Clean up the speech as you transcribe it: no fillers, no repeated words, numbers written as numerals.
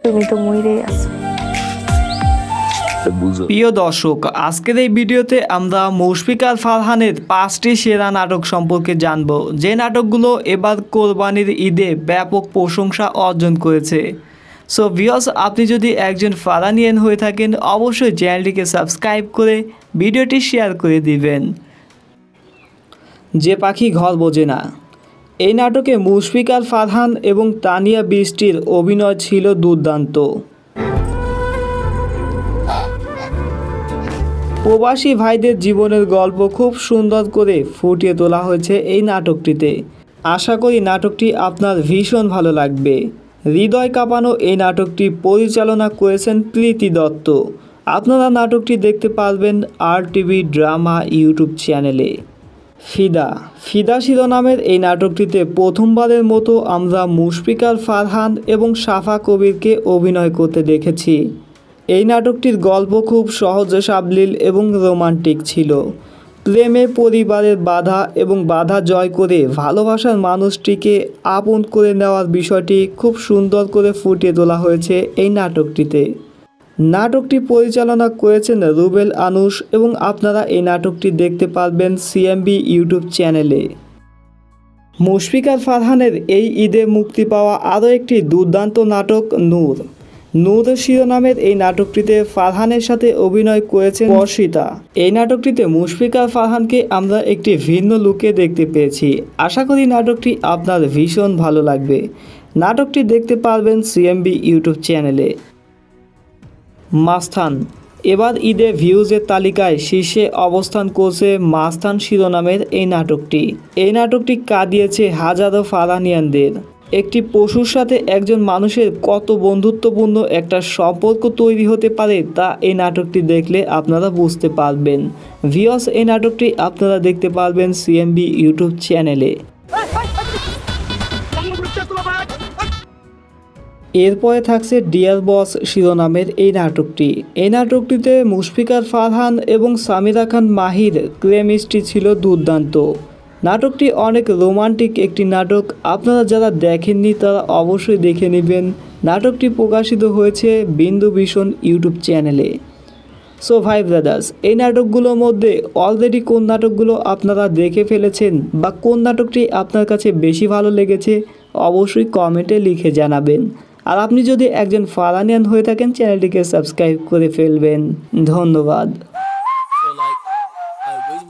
তুমি তো মইরেই আছো। প্রিয় দর্শক, আজকের এই ভিডিওতে আমরা মুশফিকার ফারহানের 5টি সেরা নাটক সম্পর্কে জানব, যে নাটকগুলো এবার কোরবানির ঈদে ব্যাপক প্রশংসা অর্জন করেছে। সো ভিউয়ার্স, আপনি যদি একজন ফারহানিয়ান হয়ে থাকেন, অবশ্যই চ্যানেলটিকে সাবস্ক্রাইব করে ভিডিওটি শেয়ার করে দিবেন। যে পাখি ঘর বোঝে না। এই নাটকে মুশফিকার ফারহান এবং তানিয়া বৃষ্টির অভিনয় ছিল দুর্দান্ত। প্রবাসী ভাইদের জীবনের গল্প খুব সুন্দর করে ফুটিয়ে তোলা হয়েছে এই নাটকটিতে। আশা করি নাটকটি আপনার ভীষণ ভালো লাগবে। হৃদয় কাঁপানো এই নাটকটি পরিচালনা করেছেন প্রীতি দত্ত। আপনারা নাটকটি দেখতে পারবেন RTV ড্রামা ইউটিউব চ্যানেলে। ফিদা শিরোনামের এই নাটকটিতে প্রথমবারের মতো আমরা মুশফিকার ফারহান এবং সাফা কবিরকে অভিনয় করতে দেখেছি। এই নাটকটির গল্প খুব সহজ সাবলীল এবং রোমান্টিক ছিল। প্রেমে পরিবারের বাধা এবং বাধা জয় করে ভালোবাসার মানুষটিকে আপন করে নেওয়ার বিষয়টি খুব সুন্দর করে ফুটিয়ে তোলা হয়েছে এই নাটকটিতে। নাটকটি পরিচালনা করেছেন রুবেল আনুশ এবং আপনারা এই নাটকটি দেখতে পারবেন CMB ইউটিউব চ্যানেলে। মুশফিকার ফারহানের এই ঈদে মুক্তি পাওয়া আরও একটি দুর্দান্ত নাটক নূর শিরোনামের এই নাটকটিতে ফারহানের সাথে অভিনয় করেছেন বর্ষিতা। এই নাটকটিতে মুশফিকার ফারহানকে আমরা একটি ভিন্ন লুকে দেখতে পেয়েছি। আশা করি নাটকটি আপনার ভীষণ ভালো লাগবে। নাটকটি দেখতে পারবেন CMB ইউটিউব চ্যানেলে। মাস্তান। এবার ঈদে ভিউজের তালিকায় শীর্ষে অবস্থান করছে মাস্তান শিরোনামের এই নাটকটি কাঁদিয়েছে হাজারো ফারহানিয়ানদের। একটি পশুর সাথে একজন মানুষের কত বন্ধুত্বপূর্ণ একটা সম্পর্ক তৈরি হতে পারে তা এই নাটকটি দেখলে আপনারা বুঝতে পারবেন। ভিউয়ার্স, এই নাটকটি আপনারা দেখতে পারবেন CMB ইউটিউব চ্যানেলে। এরপরে থাকছে ডিয়ার বস শিরোনামের এই নাটকটিতে মুশফিকার ফারহান এবং সামিরা খান মাহির কেমিস্ট্রি ছিল দুর্দান্ত। নাটকটি অনেক রোমান্টিক একটি নাটক। আপনারা যারা দেখেননি তারা অবশ্যই দেখে নেবেন। নাটকটি প্রকাশিত হয়েছে বিন্দু ভীষণ ইউটিউব চ্যানেলে। সো ভাই ব্রাদার্স, এই নাটকগুলোর মধ্যে অলরেডি কোন নাটকগুলো আপনারা দেখে ফেলেছেন বা কোন নাটকটি আপনার কাছে বেশি ভালো লেগেছে অবশ্যই কমেন্টে লিখে জানাবেন। আর আপনি যদি একজন ফারহানিয়ান হয়ে থাকেন চ্যানেলটিকে সাবস্ক্রাইব করে ফেলবেন। ধন্যবাদ।